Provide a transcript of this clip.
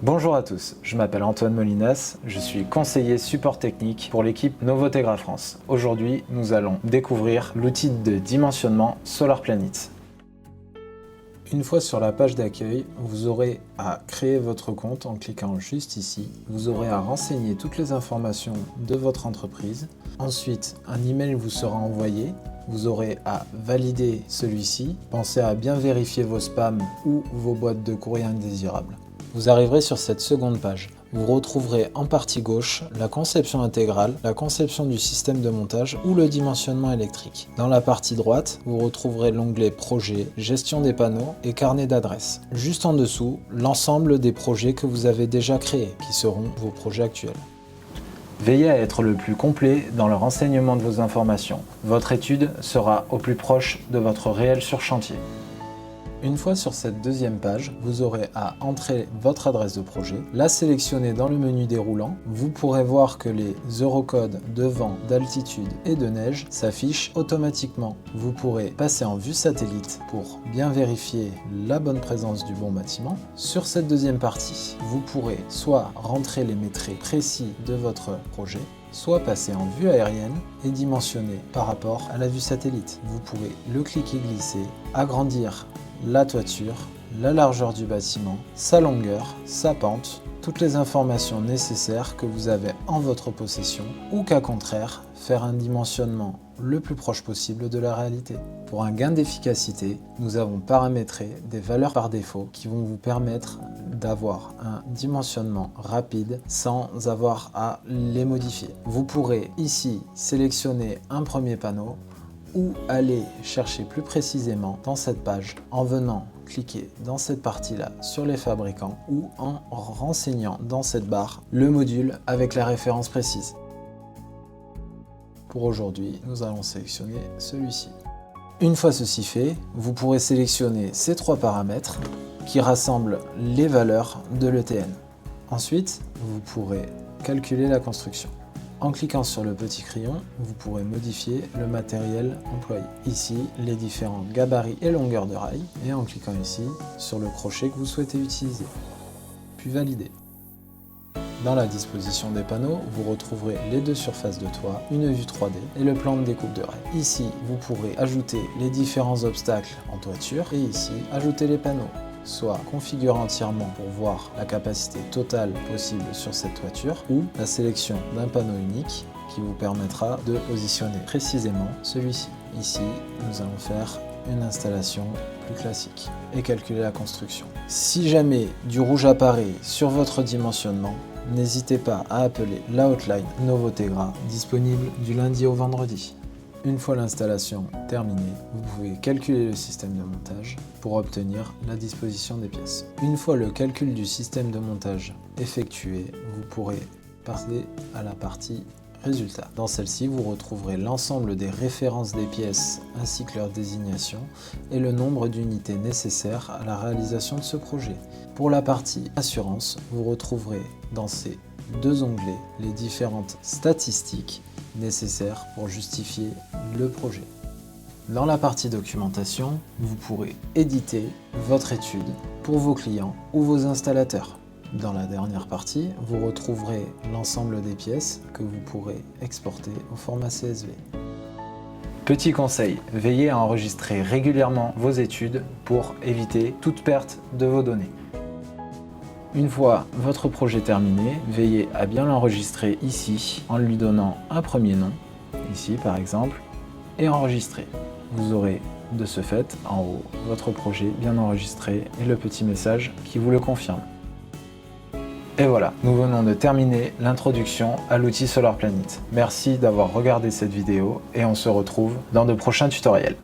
Bonjour à tous, je m'appelle Antoine Molinas, je suis conseiller support technique pour l'équipe Novotegra France. Aujourd'hui, nous allons découvrir l'outil de dimensionnement SolarPlanet. Une fois sur la page d'accueil, vous aurez à créer votre compte en cliquant juste ici. Vous aurez à renseigner toutes les informations de votre entreprise. Ensuite, un email vous sera envoyé. Vous aurez à valider celui-ci. Pensez à bien vérifier vos spams ou vos boîtes de courrier indésirables. Vous arriverez sur cette seconde page. Vous retrouverez en partie gauche la conception intégrale, la conception du système de montage ou le dimensionnement électrique. Dans la partie droite, vous retrouverez l'onglet Projet, Gestion des panneaux et Carnet d'adresses. Juste en dessous, l'ensemble des projets que vous avez déjà créés, qui seront vos projets actuels. Veillez à être le plus complet dans le renseignement de vos informations. Votre étude sera au plus proche de votre réel sur chantier. Une fois sur cette deuxième page, vous aurez à entrer votre adresse de projet, la sélectionner dans le menu déroulant. Vous pourrez voir que les eurocodes de vent, d'altitude et de neige s'affichent automatiquement. Vous pourrez passer en vue satellite pour bien vérifier la bonne présence du bon bâtiment. Sur cette deuxième partie, vous pourrez soit rentrer les métraits précis de votre projet, soit passer en vue aérienne et dimensionner par rapport à la vue satellite. Vous pourrez le cliquer-glisser, agrandir la toiture, la largeur du bâtiment, sa longueur, sa pente, toutes les informations nécessaires que vous avez en votre possession ou qu'à contraire, faire un dimensionnement le plus proche possible de la réalité. Pour un gain d'efficacité, nous avons paramétré des valeurs par défaut qui vont vous permettre d'avoir un dimensionnement rapide sans avoir à les modifier. Vous pourrez ici sélectionner un premier panneau ou aller chercher plus précisément dans cette page en venant cliquer dans cette partie-là sur les fabricants ou en renseignant dans cette barre le module avec la référence précise. Pour aujourd'hui, nous allons sélectionner celui-ci. Une fois ceci fait, vous pourrez sélectionner ces trois paramètres qui rassemblent les valeurs de l'ETN. Ensuite, vous pourrez calculer la construction. En cliquant sur le petit crayon, vous pourrez modifier le matériel employé. Ici, les différents gabarits et longueurs de rails. Et en cliquant ici, sur le crochet que vous souhaitez utiliser. Puis valider. Dans la disposition des panneaux, vous retrouverez les deux surfaces de toit, une vue 3D et le plan de découpe de rails. Ici, vous pourrez ajouter les différents obstacles en toiture et ici, ajouter les panneaux. Soit configurer entièrement pour voir la capacité totale possible sur cette toiture ou la sélection d'un panneau unique qui vous permettra de positionner précisément celui-ci. Ici, nous allons faire une installation plus classique et calculer la construction. Si jamais du rouge apparaît sur votre dimensionnement, n'hésitez pas à appeler la hotline Novotegra, disponible du lundi au vendredi. Une fois l'installation terminée, vous pouvez calculer le système de montage pour obtenir la disposition des pièces. Une fois le calcul du système de montage effectué, vous pourrez passer à la partie résultat. Dans celle-ci, vous retrouverez l'ensemble des références des pièces ainsi que leur désignation et le nombre d'unités nécessaires à la réalisation de ce projet. Pour la partie assurance, vous retrouverez dans ces deux onglets les différentes statistiques nécessaires pour justifier le projet. Dans la partie documentation, vous pourrez éditer votre étude pour vos clients ou vos installateurs. Dans la dernière partie, vous retrouverez l'ensemble des pièces que vous pourrez exporter au format CSV. Petit conseil, veillez à enregistrer régulièrement vos études pour éviter toute perte de vos données. Une fois votre projet terminé, veillez à bien l'enregistrer ici en lui donnant un premier nom, ici par exemple, et enregistrer. Vous aurez de ce fait en haut votre projet bien enregistré et le petit message qui vous le confirme. Et voilà, nous venons de terminer l'introduction à l'outil SolarPlanet. Merci d'avoir regardé cette vidéo et on se retrouve dans de prochains tutoriels.